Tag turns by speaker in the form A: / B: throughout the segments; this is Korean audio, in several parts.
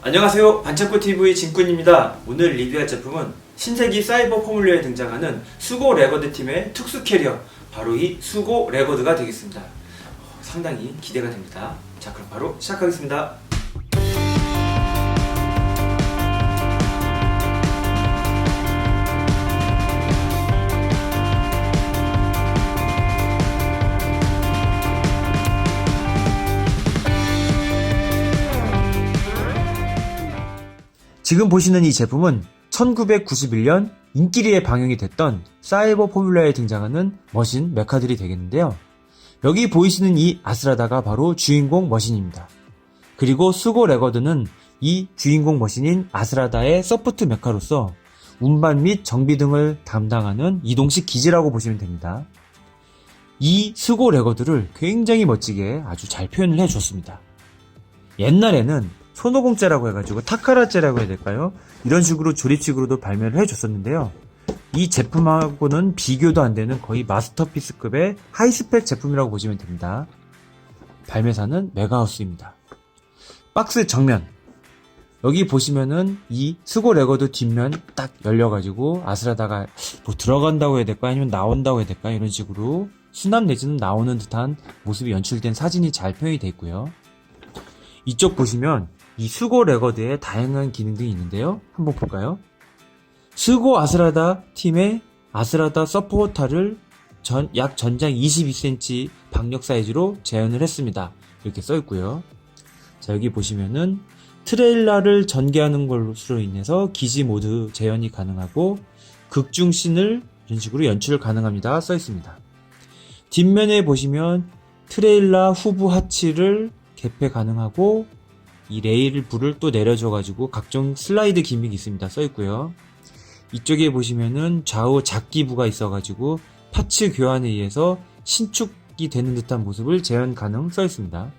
A: 안녕하세요, 반창고TV 진꾼입니다. 오늘 리뷰할 제품은 신세기 사이버 포뮬러에 등장하는 수고 레거드 팀의 특수 캐리어, 바로 이 수고 레거드가 되겠습니다. 상당히 기대가 됩니다. 자, 그럼 바로 시작하겠습니다. 지금 보시는 이 제품은 1991년 인기리에 방영이 됐던 사이버 포뮬러에 등장하는 머신 메카들이 되겠는데요. 여기 보이시는 이 아스라다가 바로 주인공 머신입니다. 그리고 수고 레거드는 이 주인공 머신인 아스라다의 서포트 메카로서 운반 및 정비 등을 담당하는 이동식 기지라고 보시면 됩니다. 이 수고 레거드를 굉장히 멋지게 아주 잘 표현을 해줬습니다. 옛날에는 손오공째라고 해가지고 타카라째라고 해야 될까요? 이런 식으로 조립식으로도 발매를 해줬었는데요. 이 제품하고는 비교도 안 되는 거의 마스터피스급의 하이스펙 제품이라고 보시면 됩니다. 발매사는 메가하우스입니다. 박스 정면, 여기 보시면은 이 수고 레거드 뒷면 딱 열려가지고 아스라다가 뭐 들어간다고 해야 될까요? 아니면 나온다고 해야 될까요? 이런 식으로 수납 내지는 나오는 듯한 모습이 연출된 사진이 잘 표현이 되어 있고요. 이쪽 보시면 이 수고 레거드에 다양한 기능들이 있는데요. 한번 볼까요? 수고 아스라다 팀의 아스라다 서포터를 약 전장 22cm 박력 사이즈로 재현을 했습니다. 이렇게 써있고요. 자, 여기 보시면은 트레일러를 전개하는 것으로 인해서 기지 모드 재현이 가능하고 극중신을 이런 식으로 연출 가능합니다. 써있습니다. 뒷면에 보시면 트레일러 후부 하치를 개폐 가능하고 이 레일 불을 또 내려줘가지고 각종 슬라이드 기믹이 있습니다. 써있고요. 이쪽에 보시면은 좌우 잡기부가 있어가지고 파츠 교환에 의해서 신축이 되는 듯한 모습을 재현 가능 써있습니다.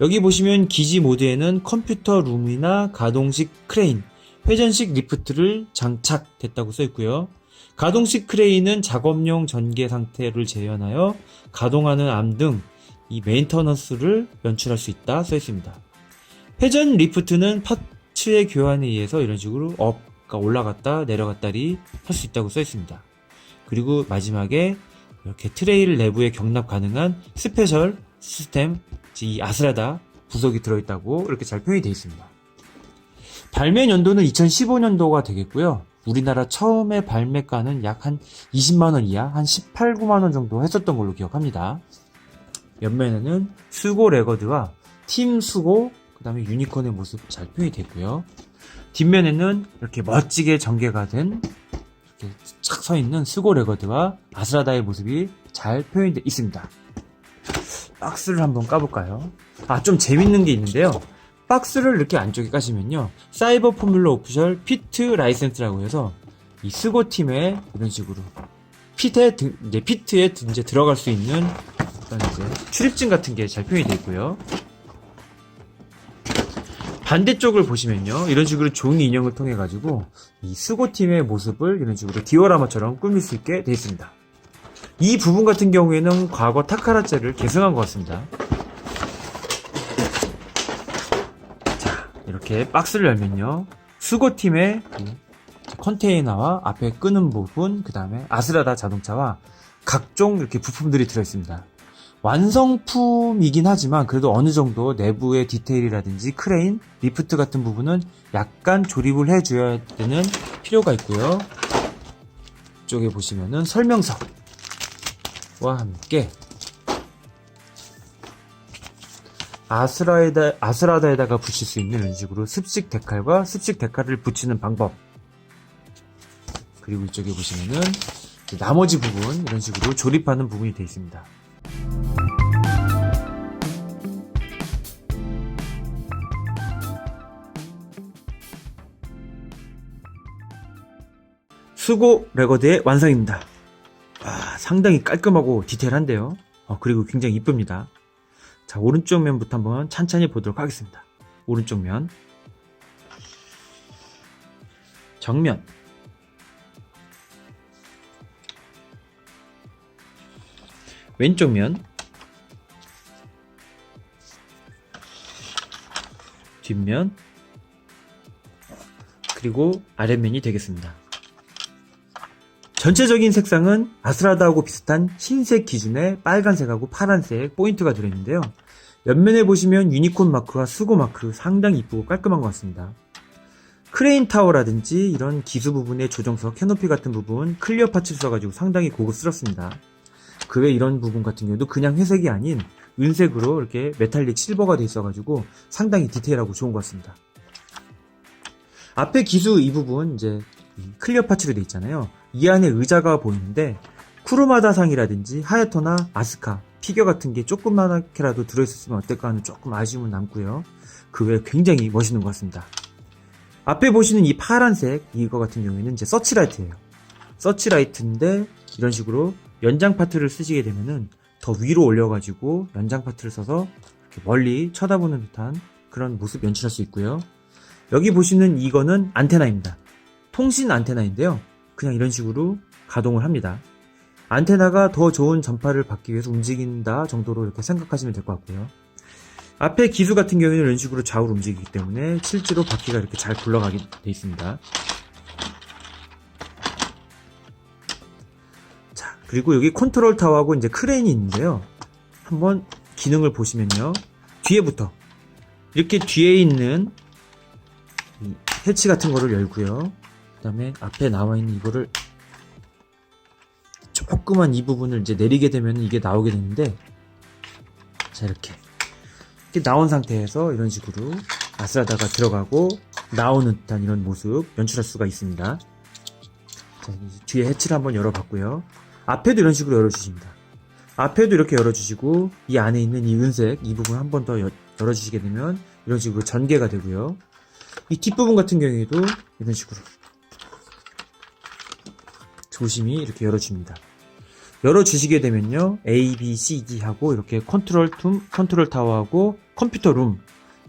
A: 여기 보시면 기지 모드에는 컴퓨터 룸이나 가동식 크레인, 회전식 리프트를 장착됐다고 써있고요. 가동식 크레인은 작업용 전개 상태를 재현하여 가동하는 암 등 이 메인터넌스를 연출할 수 있다 써있습니다. 회전 리프트는 파츠의 교환에 의해서 이런 식으로 업가 올라갔다 내려갔다리 할 수 있다고 써있습니다. 그리고 마지막에 이렇게 트레일 내부에 경납 가능한 스페셜 시스템, 이 아스라다 부속이 들어있다고 이렇게 잘 표현이 되어 있습니다. 발매 연도는 2015년도가 되겠고요. 우리나라 처음에 발매가는 약 한 20만원 이하, 한 18, 9만원 정도 했었던 걸로 기억합니다. 옆면에는 수고 레거드와 팀 수고, 그 다음에 유니콘의 모습 잘 표현이 됐고요. 뒷면에는 이렇게 멋지게 전개가 된 이렇게 착 서있는 수고 레거드와 아스라다의 모습이 잘 표현되어 있습니다. 박스를 한번 까볼까요? 좀 재밌는 게 있는데요. 박스를 이렇게 안쪽에 까시면요, 사이버 포뮬러 오피셜 피트 라이센스라고 해서 이 수고 팀의 이런 식으로 피트에 이제 들어갈 수 있는 어떤 이제 출입증 같은 게 잘 표현이 되어 있고요. 반대쪽을 보시면요, 이런 식으로 종이 인형을 통해 가지고 이 수고 팀의 모습을 이런 식으로 디오라마처럼 꾸밀 수 있게 되어 있습니다. 이 부분 같은 경우에는 과거 타카라째를 계승한 것 같습니다. 자, 이렇게 박스를 열면요, 수고 팀의 컨테이너와 앞에 끄는 부분, 그 다음에 아스라다 자동차와 각종 이렇게 부품들이 들어있습니다. 완성품이긴 하지만 그래도 어느 정도 내부의 디테일이라든지 크레인, 리프트 같은 부분은 약간 조립을 해줘야 되는 필요가 있고요. 이쪽에 보시면은 설명서와 함께 아스라다에다가 붙일 수 있는 이런 식으로 습식 데칼과 습식 데칼을 붙이는 방법, 그리고 이쪽에 보시면은 나머지 부분 이런 식으로 조립하는 부분이 되어 있습니다. 수고 레거드의 완성입니다. 상당히 깔끔하고 디테일한데요. 그리고 굉장히 이쁩니다. 자, 오른쪽 면부터 한번 찬찬히 보도록 하겠습니다. 오른쪽 면, 정면, 왼쪽 면, 뒷면, 그리고 아랫면이 되겠습니다. 전체적인 색상은 아스라다하고 비슷한 흰색 기준의 빨간색하고 파란색 포인트가 들어있는데요. 옆면에 보시면 유니콘 마크와 수고 마크 상당히 이쁘고 깔끔한 것 같습니다. 크레인 타워라든지 이런 기수 부분의 조정석, 캐노피 같은 부분 클리어 파츠를 써가지고 상당히 고급스럽습니다. 그 외 이런 부분 같은 경우도 그냥 회색이 아닌 은색으로 이렇게 메탈릭 실버가 돼 있어가지고 상당히 디테일하고 좋은 것 같습니다. 앞에 기수 이 부분 이제 클리어 파츠로 돼 있잖아요. 이 안에 의자가 보이는데 쿠르마다상이라든지 하야토나 아스카 피규어 같은 게 조그맣게라도 들어있었으면 어떨까 하는 조금 아쉬움은 남고요. 그 외에 굉장히 멋있는 것 같습니다. 앞에 보시는 이 파란색 이거 같은 경우에는 이제 서치라이트예요. 서치라이트인데 이런 식으로 연장 파트를 쓰시게 되면은 더 위로 올려가지고 연장 파트를 써서 이렇게 멀리 쳐다보는 듯한 그런 모습 연출할 수 있고요. 여기 보시는 이거는 안테나입니다. 통신 안테나인데요. 그냥 이런 식으로 가동을 합니다. 안테나가 더 좋은 전파를 받기 위해서 움직인다 정도로 이렇게 생각하시면 될 것 같고요. 앞에 기수 같은 경우에는 이런 식으로 좌우로 움직이기 때문에 실제로 바퀴가 이렇게 잘 굴러가게 되어 있습니다. 자, 그리고 여기 컨트롤 타워하고 이제 크레인이 있는데요. 한번 기능을 보시면요. 뒤에부터 이렇게 뒤에 있는 이 해치 같은 거를 열고요. 그 다음에 앞에 나와 있는 이거를 조그만 이 부분을 이제 내리게 되면 이게 나오게 되는데, 자, 이렇게 나온 상태에서 이런 식으로 아스라다가 들어가고 나오는 듯한 이런 모습 연출할 수가 있습니다. 자, 이제 뒤에 해치를 한번 열어봤고요. 앞에도 이런 식으로 열어주십니다. 앞에도 이렇게 열어주시고 이 안에 있는 이 은색 이 부분 한 번 더 열어주시게 되면 이런 식으로 전개가 되고요. 이 뒷부분 같은 경우에도 이런 식으로 조심히 이렇게 열어줍니다. 열어주시게 되면요, A, B, C, D 하고 이렇게 컨트롤 타워하고 컴퓨터 룸,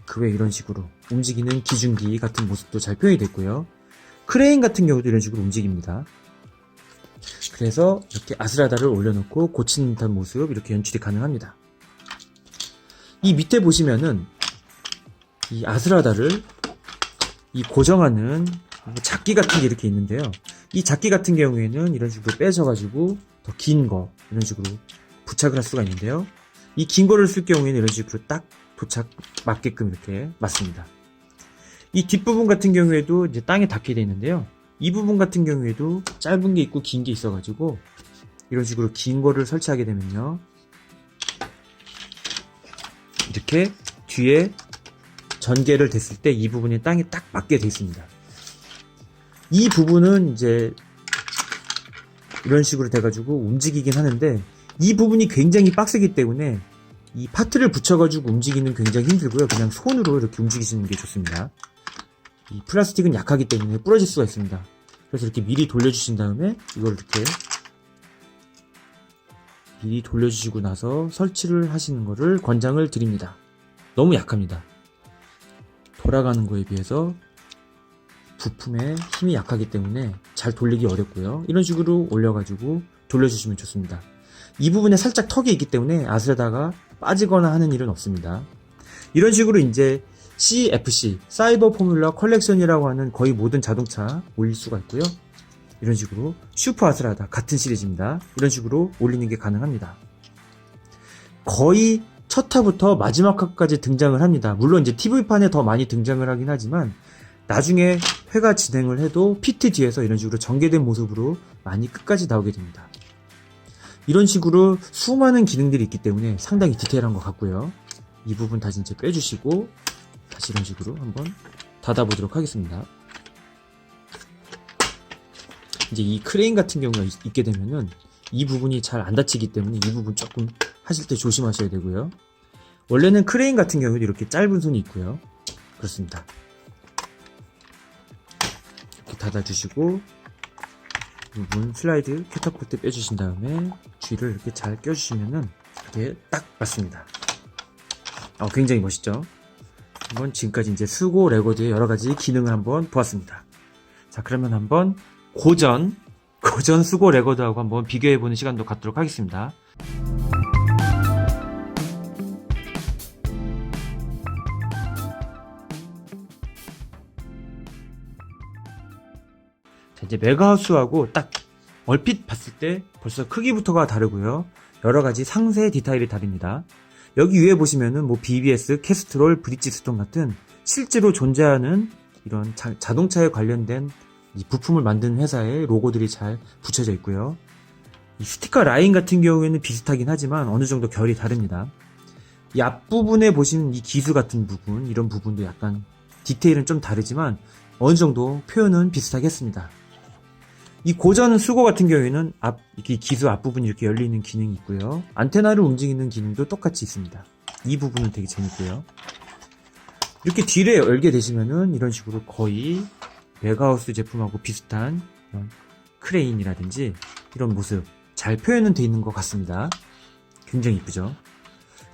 A: 그 외 이런 식으로 움직이는 기중기 같은 모습도 잘 표현이 됐고요. 크레인 같은 경우도 이런 식으로 움직입니다. 그래서 이렇게 아스라다를 올려놓고 고치는 듯한 모습 이렇게 연출이 가능합니다. 이 밑에 보시면은 이 아스라다를 이 고정하는 잡기 같은 게 이렇게 있는데요. 이 잡기 같은 경우에는 이런 식으로 빼셔가지고 더 긴 거 이런 식으로 부착을 할 수가 있는데요. 이 긴 거를 쓸 경우에는 이런 식으로 딱 도착 맞게끔 이렇게 맞습니다. 이 뒷부분 같은 경우에도 이제 땅에 닿게 되어 있는데요. 이 부분 같은 경우에도 짧은 게 있고 긴 게 있어가지고 이런 식으로 긴 거를 설치하게 되면요, 이렇게 뒤에 전개를 됐을 때 이 부분이 땅에 딱 맞게 되어 있습니다. 이 부분은 이제 이런 식으로 돼가지고 움직이긴 하는데 이 부분이 굉장히 빡세기 때문에 이 파트를 붙여가지고 움직이는 굉장히 힘들고요. 그냥 손으로 이렇게 움직이시는 게 좋습니다. 이 플라스틱은 약하기 때문에 부러질 수가 있습니다. 그래서 이렇게 미리 돌려주신 다음에 이걸 이렇게 미리 돌려주시고 나서 설치를 하시는 것을 권장을 드립니다. 너무 약합니다. 돌아가는 거에 비해서 부품의 힘이 약하기 때문에 잘 돌리기 어렵고요. 이런 식으로 올려가지고 돌려주시면 좋습니다. 이 부분에 살짝 턱이 있기 때문에 아스라다가 빠지거나 하는 일은 없습니다. 이런 식으로 이제 CFC, 사이버 포뮬러 컬렉션이라고 하는 거의 모든 자동차 올릴 수가 있고요. 이런 식으로 슈퍼 아스라다 같은 시리즈입니다. 이런 식으로 올리는 게 가능합니다. 거의 첫 화부터 마지막 화까지 등장을 합니다. 물론 이제 TV판에 더 많이 등장을 하긴 하지만 나중에 회가 진행을 해도 피트 뒤에서 이런 식으로 전개된 모습으로 많이 끝까지 나오게 됩니다. 이런 식으로 수많은 기능들이 있기 때문에 상당히 디테일한 것 같고요. 이 부분 다시 이제 빼주시고 다시 이런 식으로 한번 닫아보도록 하겠습니다. 이제 이 크레인 같은 경우가 있게 되면은 이 부분이 잘 안 닫히기 때문에 이 부분 조금 하실 때 조심하셔야 되고요. 원래는 크레인 같은 경우도 이렇게 짧은 손이 있고요. 그렇습니다. 이렇게 닫아주시고 부분 슬라이드 캐터포트 빼주신 다음에 쥐를 이렇게 잘 껴주시면은 이렇게 딱 맞습니다. 굉장히 멋있죠? 한번 지금까지 이제 수고 레고드의 여러가지 기능을 한번 보았습니다. 자, 그러면 한번 고전 수고 레고드하고 한번 비교해보는 시간도 갖도록 하겠습니다. 자, 이제 메가하우스하고 딱 얼핏 봤을 때 벌써 크기부터가 다르고요. 여러 가지 상세 디테일이 다릅니다. 여기 위에 보시면은 뭐 BBS, 캐스트롤, 브릿지스톤 같은 실제로 존재하는 이런 자동차에 관련된 이 부품을 만드는 회사의 로고들이 잘 붙여져 있고요. 이 스티커 라인 같은 경우에는 비슷하긴 하지만 어느 정도 결이 다릅니다. 이 앞부분에 보시는 이 기수 같은 부분, 이런 부분도 약간 디테일은 좀 다르지만 어느 정도 표현은 비슷하게 했습니다. 이 고전 수고 같은 경우에는 이렇게 기수 앞부분이 이렇게 열리는 기능이 있고요. 안테나를 움직이는 기능도 똑같이 있습니다. 이 부분은 되게 재밌고요. 이렇게 뒤를 열게 되시면은 이런 식으로 거의 메가하우스 제품하고 비슷한 이런 크레인이라든지 이런 모습 잘 표현은 되어 있는 것 같습니다. 굉장히 이쁘죠.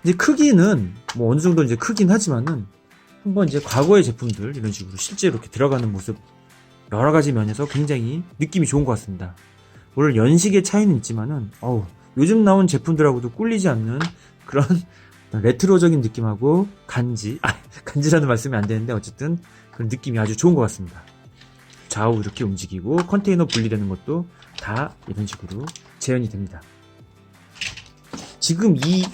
A: 이제 크기는 뭐 어느 정도 이제 크긴 하지만은 한번 이제 과거의 제품들 이런 식으로 실제로 이렇게 들어가는 모습 여러 가지 면에서 굉장히 느낌이 좋은 것 같습니다. 물론 연식의 차이는 있지만은 요즘 나온 제품들하고도 꿀리지 않는 그런 레트로적인 느낌하고 간지라는 말씀이 안 되는데 어쨌든 그런 느낌이 아주 좋은 것 같습니다. 좌우 이렇게 움직이고 컨테이너 분리되는 것도 다 이런 식으로 재현이 됩니다. 지금 이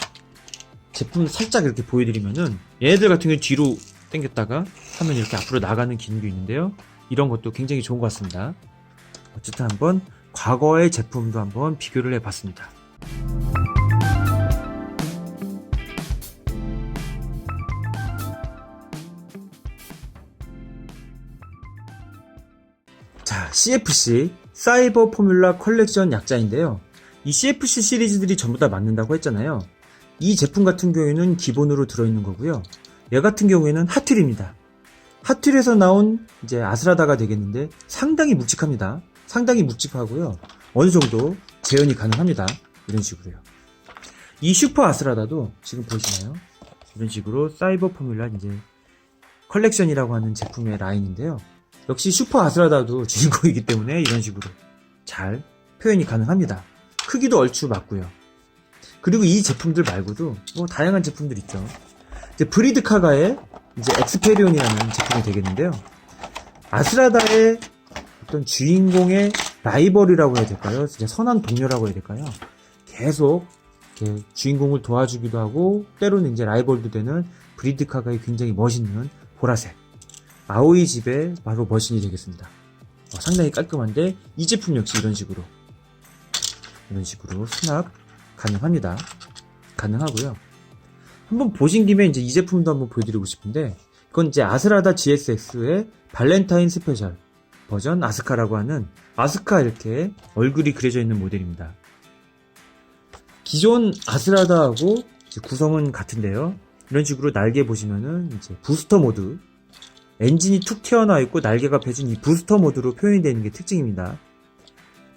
A: 제품 살짝 이렇게 보여드리면은 얘네들 같은 경우 뒤로 당겼다가 하면 이렇게 앞으로 나가는 기능도 있는데요. 이런 것도 굉장히 좋은 것 같습니다. 어쨌든 한번 과거의 제품도 한번 비교를 해봤습니다. 자, CFC 사이버 포뮬라 컬렉션 약자인데요. 이 CFC 시리즈들이 전부 다 맞는다고 했잖아요. 이 제품 같은 경우에는 기본으로 들어있는 거고요. 얘 같은 경우에는 핫휠입니다. 핫휠에서 나온 이제 아스라다가 되겠는데 상당히 묵직합니다. 상당히 묵직하고요. 어느 정도 재현이 가능합니다. 이런 식으로요. 이 슈퍼 아스라다도 지금 보이시나요? 이런 식으로 사이버 포뮬라 이제 컬렉션이라고 하는 제품의 라인인데요. 역시 슈퍼 아스라다도 주인공이기 때문에 이런 식으로 잘 표현이 가능합니다. 크기도 얼추 맞고요. 그리고 이 제품들 말고도 뭐 다양한 제품들 있죠. 이제 브리드 카가의 이제 엑스페리온이라는 제품이 되겠는데요. 아스라다의 어떤 주인공의 라이벌이라고 해야 될까요? 진짜 선한 동료라고 해야 될까요? 계속 이렇게 주인공을 도와주기도 하고 때로는 이제 라이벌도 되는 브리드 카가의 굉장히 멋있는 보라색 아오이 집의 바로 머신이 되겠습니다. 상당히 깔끔한데 이 제품 역시 이런 식으로 수납 가능합니다. 가능하고요. 한번 보신 김에 이제 이 제품도 한번 보여드리고 싶은데 이건 이제 아스라다 GSX의 발렌타인 스페셜 버전 아스카라고 하는 아스카 이렇게 얼굴이 그려져 있는 모델입니다. 기존 아스라다하고 구성은 같은데요. 이런 식으로 날개 보시면은 이제 부스터 모드 엔진이 툭 튀어나와 있고 날개가 펴진 이 부스터 모드로 표현이 되는 게 특징입니다.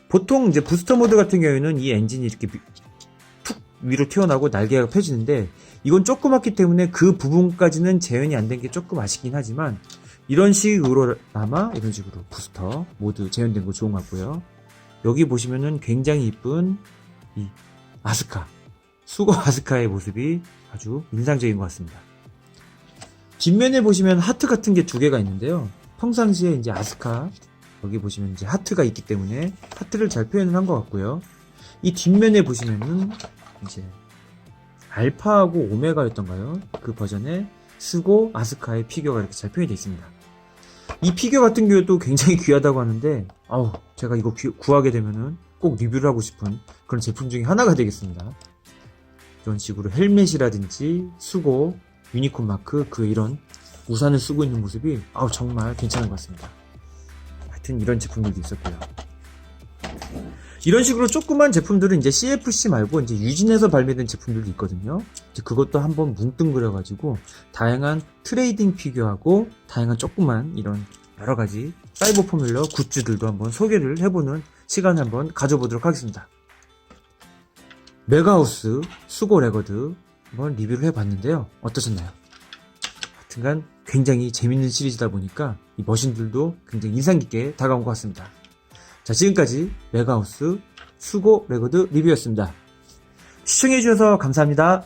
A: 보통 이제 부스터 모드 같은 경우에는 이 엔진이 이렇게 툭 위로 튀어나오고 날개가 펴지는데 이건 조그맣기 때문에 그 부분까지는 재현이 안 된 게 조금 아쉽긴 하지만 이런 식으로나마 이런 식으로 부스터 모드 재현된 거 좋은 것 같고요. 여기 보시면은 굉장히 이쁜 이 아스카 수거 아스카의 모습이 아주 인상적인 것 같습니다. 뒷면에 보시면 하트 같은 게 두 개가 있는데요. 평상시에 이제 아스카 여기 보시면 이제 하트가 있기 때문에 하트를 잘 표현을 한 것 같고요. 이 뒷면에 보시면은 이제 알파하고 오메가였던가요? 그 버전의 스고 아스카의 피규어가 이렇게 잘 표현이 되어 있습니다. 이 피규어 같은 경우도 굉장히 귀하다고 하는데 제가 이거 구하게 되면은 꼭 리뷰를 하고 싶은 그런 제품 중에 하나가 되겠습니다. 이런 식으로 헬멧이라든지 수고 유니콘 마크 이런 우산을 쓰고 있는 모습이 정말 괜찮은 것 같습니다. 하여튼 이런 제품들도 있었고요. 이런 식으로 조그만 제품들은 이제 CFC 말고 이제 유진에서 발매된 제품들도 있거든요. 이제 그것도 한번 뭉뚱그려가지고 다양한 트레이딩 피규어하고 다양한 조그만 이런 여러 가지 사이버 포뮬러 굿즈들도 한번 소개를 해보는 시간을 한번 가져보도록 하겠습니다. 메가하우스 수고 레거드 한번 리뷰를 해봤는데요. 어떠셨나요? 하여튼간 굉장히 재밌는 시리즈다 보니까 이 머신들도 굉장히 인상 깊게 다가온 것 같습니다. 자, 지금까지 메가하우스 수고 레거드 리뷰였습니다. 시청해주셔서 감사합니다.